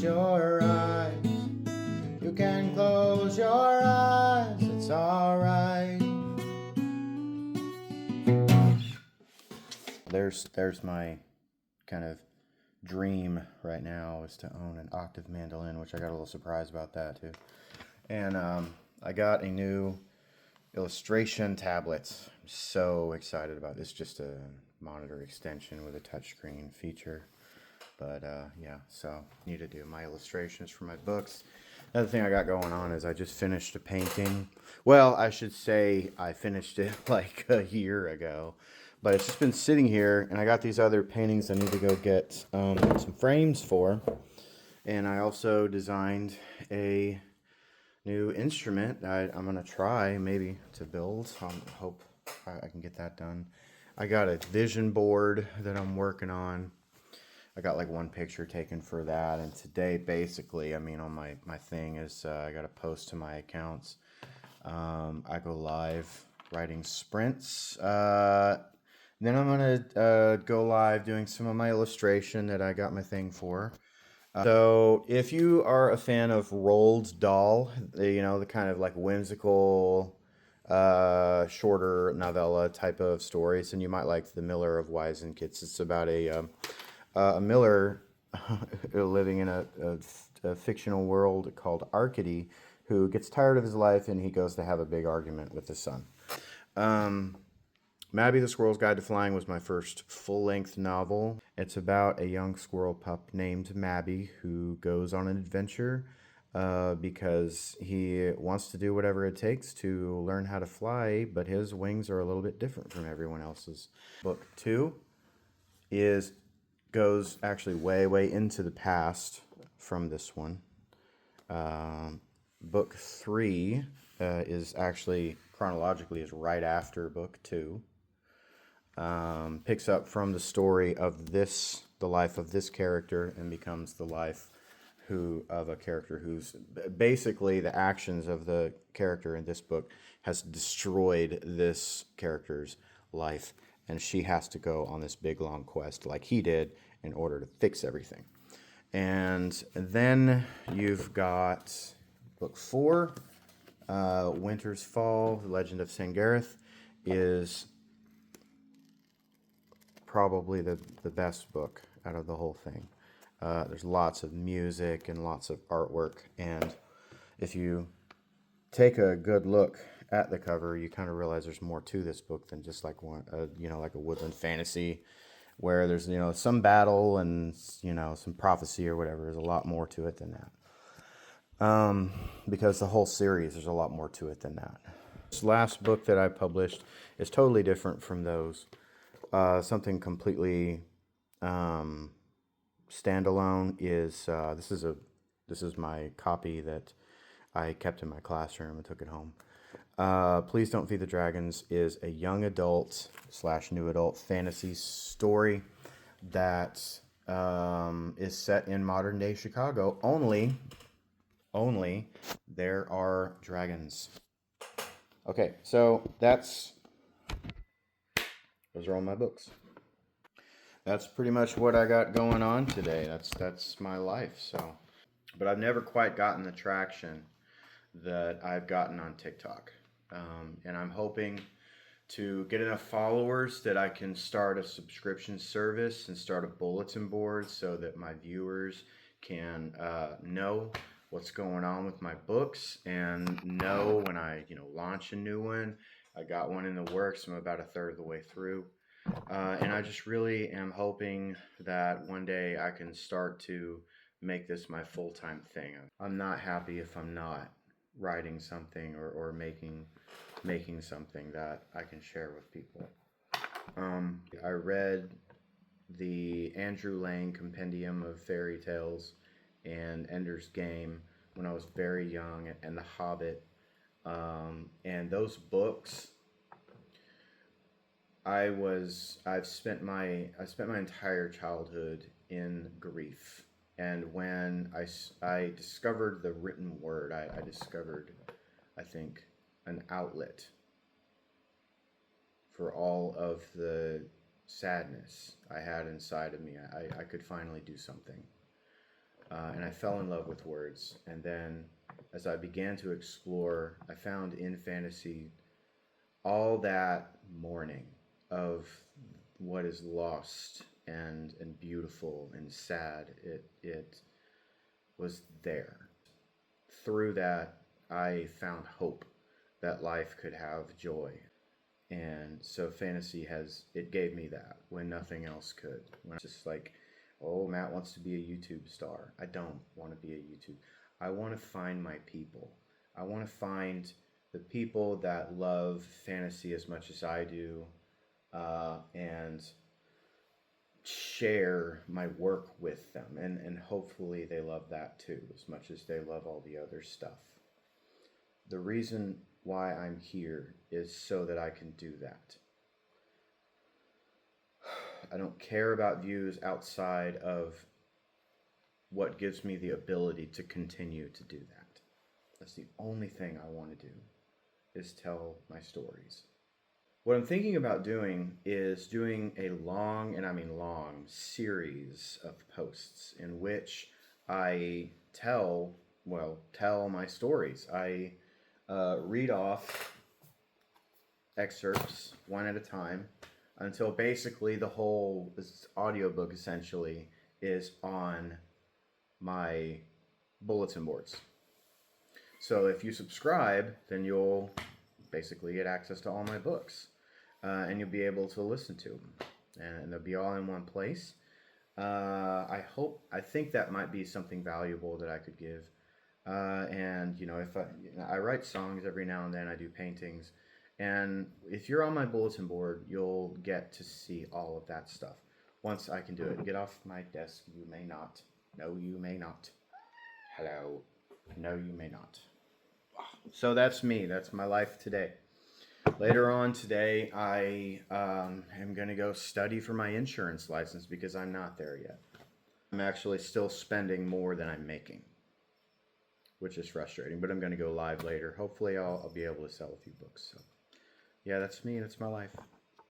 close your eyes. You can close your eyes, it's alright. There's my kind of dream right now, is to own an octave mandolin, which I got a little surprised about that too. And I got a new illustration tablet. I'm so excited about this. Just a monitor extension with a touchscreen feature. But yeah, so need to do my illustrations for my books. Another thing I got going on is I just finished a painting. Well, I should say I finished it like a year ago. But it's just been sitting here, and I got these other paintings I need to go get some frames for. And I also designed a new instrument that I'm going to try maybe to build. I hope I can get that done. I got a vision board that I'm working on. I got like one picture taken for that, and today basically, I mean, on my thing is I got to post to my accounts. I go live writing sprints. Then I'm gonna go live doing some of my illustration that I got my thing for. So if you are a fan of Roald Dahl, you know, the kind of like whimsical, shorter novella type of stories, then you might like The Miller of Wisenkits. It's about a miller living in a fictional world called Arcady, who gets tired of his life and he goes to have a big argument with his son. Mabby the Squirrel's Guide to Flying was my first full-length novel. It's about a young squirrel pup named Mabby who goes on an adventure because he wants to do whatever it takes to learn how to fly, but his wings are a little bit different from everyone else's. Book 2 goes actually way into the past from this one. Book 3 is actually chronologically is right after book 2. Picks up from the story of the life of this character, and becomes the life of a character who's basically the actions of the character in this book has destroyed this character's life, and she has to go on this big long quest like he did in order to fix everything. And then you've got book 4, Winter's Fall, The Legend of Sangareth, is probably the best book out of the whole thing. There's lots of music and lots of artwork, and if you take a good look at the cover, you kind of realize there's more to this book than just like one, like a woodland fantasy, where there's some battle and some prophecy or whatever. There's a lot more to it than that. Because the whole series, there's a lot more to it than that. This last book that I published is totally different from those. Something completely standalone is this is my copy that I kept in my classroom and took it home. Please Don't Feed the Dragons is a young adult / new adult fantasy story that is set in modern day Chicago. Only there are dragons. Okay, so those are all my books. That's pretty much what I got going on today. That's my life. So, but I've never quite gotten the traction that I've gotten on TikTok, and I'm hoping to get enough followers that I can start a subscription service and start a bulletin board so that my viewers can know what's going on with my books and know when I launch a new one. I got one in the works. I'm about a third of the way through. And I just really am hoping that one day I can start to make this my full-time thing. I'm not happy if I'm not writing something or making something that I can share with people. I read the Andrew Lang Compendium of Fairy Tales and Ender's Game when I was very young, and The Hobbit. And those books, I've spent my entire childhood in grief, and when I discovered the written word, I discovered, I think, an outlet for all of the sadness I had inside of me. I could finally do something. and I fell in love with words. And then as I began to explore, I found in fantasy all that mourning of what is lost and beautiful and sad. It was there. Through that, I found hope that life could have joy. And so fantasy it gave me that when nothing else could. When it's just like, oh, Matt wants to be a YouTube star. I don't want to be a YouTube. I want to find my people. I want to find the people that love fantasy as much as I do, and share my work with them. And hopefully they love that too, as much as they love all the other stuff. The reason why I'm here is so that I can do that. I don't care about views outside of what gives me the ability to continue to do that. That's the only thing I want to do, is tell my stories. What I'm thinking about doing is doing a long, and I mean long, series of posts in which I tell my stories. I read off excerpts one at a time until basically the whole audiobook essentially is on my bulletin boards. So if you subscribe, then you'll basically get access to all my books, and you'll be able to listen to them, and they'll be all in one place. I think that might be something valuable that I could give. And if I write songs every now and then, I do paintings, and if you're on my bulletin board, you'll get to see all of that stuff once I can do it. Get off my desk. You may not. No, you may not. Hello. No, you may not. So that's me. That's my life today. Later on today, I am going to go study for my insurance license because I'm not there yet. I'm actually still spending more than I'm making, which is frustrating, but I'm going to go live later. Hopefully I'll be able to sell a few books. So yeah, that's me. That's my life.